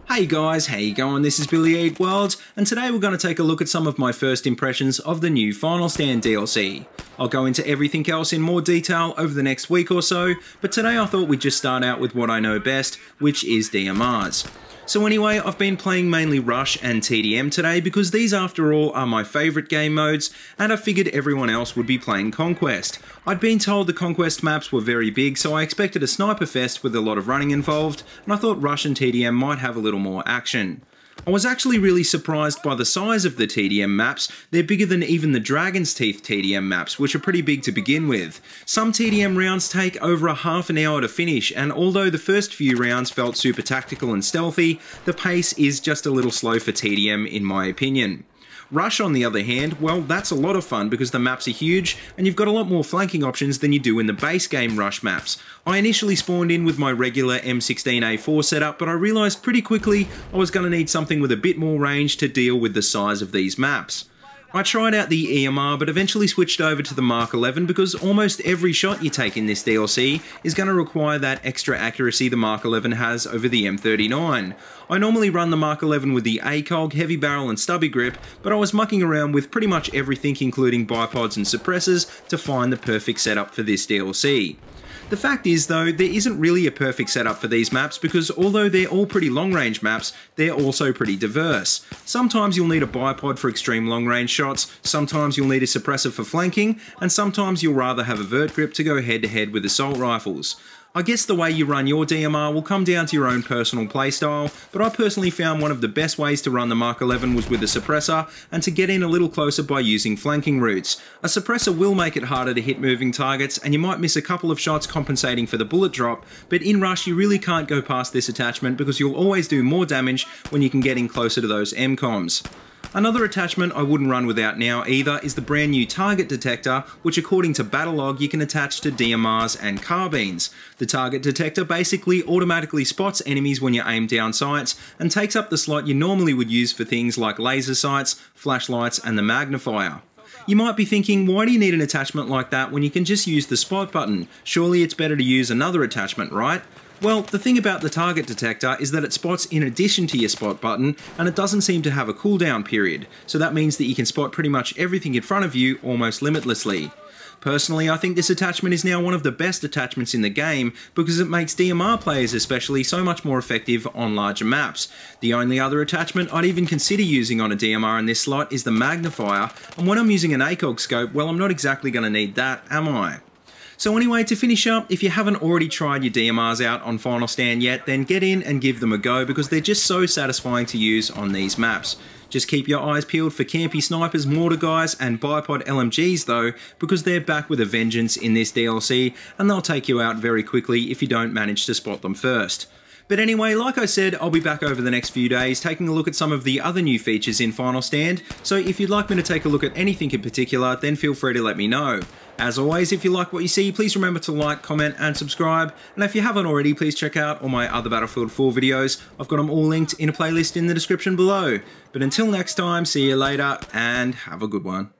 Hey guys, how you going? This is BillyEatWorld, and today we're going to take a look at some of my first impressions of the new Final Stand DLC. I'll go into everything else in more detail over the next week or so, but today I thought we'd just start out with what I know best, which is DMRs. So anyway, I've been playing mainly Rush and TDM today because these after all are my favourite game modes, and I figured everyone else would be playing Conquest. I'd been told the Conquest maps were very big, so I expected a sniper fest with a lot of running involved, and I thought Rush and TDM might have a little more action. I was actually really surprised by the size of the TDM maps. They're bigger than even the Dragon's Teeth TDM maps, which are pretty big to begin with. Some TDM rounds take over a half an hour to finish, and although the first few rounds felt super tactical and stealthy, the pace is just a little slow for TDM in my opinion. Rush, on the other hand, well, that's a lot of fun because the maps are huge and you've got a lot more flanking options than you do in the base game Rush maps. I initially spawned in with my regular M16A4 setup, but I realised pretty quickly I was going to need something with a bit more range to deal with the size of these maps. I tried out the EMR, but eventually switched over to the Mark 11 because almost every shot you take in this DLC is going to require that extra accuracy the Mark 11 has over the M39. I normally run the Mark 11 with the ACOG, heavy barrel and stubby grip, but I was mucking around with pretty much everything including bipods and suppressors to find the perfect setup for this DLC. The fact is though, there isn't really a perfect setup for these maps because although they're all pretty long range maps, they're also pretty diverse. Sometimes you'll need a bipod for extreme long range shots, sometimes you'll need a suppressor for flanking, and sometimes you'll rather have a vert grip to go head to head with assault rifles. I guess the way you run your DMR will come down to your own personal playstyle, but I personally found one of the best ways to run the Mark 11 was with a suppressor, and to get in a little closer by using flanking routes. A suppressor will make it harder to hit moving targets, and you might miss a couple of shots compensating for the bullet drop, but in Rush you really can't go past this attachment because you'll always do more damage when you can get in closer to those MCOMs. Another attachment I wouldn't run without now either is the brand new Target Detector, which according to Battlelog you can attach to DMRs and carbines. The Target Detector basically automatically spots enemies when you aim down sights and takes up the slot you normally would use for things like laser sights, flashlights and the magnifier. You might be thinking, why do you need an attachment like that when you can just use the spot button? Surely it's better to use another attachment, right? Well, the thing about the Target Detector is that it spots in addition to your spot button, and it doesn't seem to have a cooldown period, so that means that you can spot pretty much everything in front of you almost limitlessly. Personally, I think this attachment is now one of the best attachments in the game because it makes DMR players especially so much more effective on larger maps. The only other attachment I'd even consider using on a DMR in this slot is the magnifier, and when I'm using an ACOG scope, well, I'm not exactly going to need that, am I? So anyway, to finish up, if you haven't already tried your DMRs out on Final Stand yet, then get in and give them a go because they're just so satisfying to use on these maps. Just keep your eyes peeled for campy snipers, mortar guys and bipod LMGs though, because they're back with a vengeance in this DLC and they'll take you out very quickly if you don't manage to spot them first. But anyway, like I said, I'll be back over the next few days taking a look at some of the other new features in Final Stand, so if you'd like me to take a look at anything in particular, then feel free to let me know. As always, if you like what you see, please remember to like, comment and subscribe, and if you haven't already, please check out all my other Battlefield 4 videos. I've got them all linked in a playlist in the description below. But until next time, see you later and have a good one.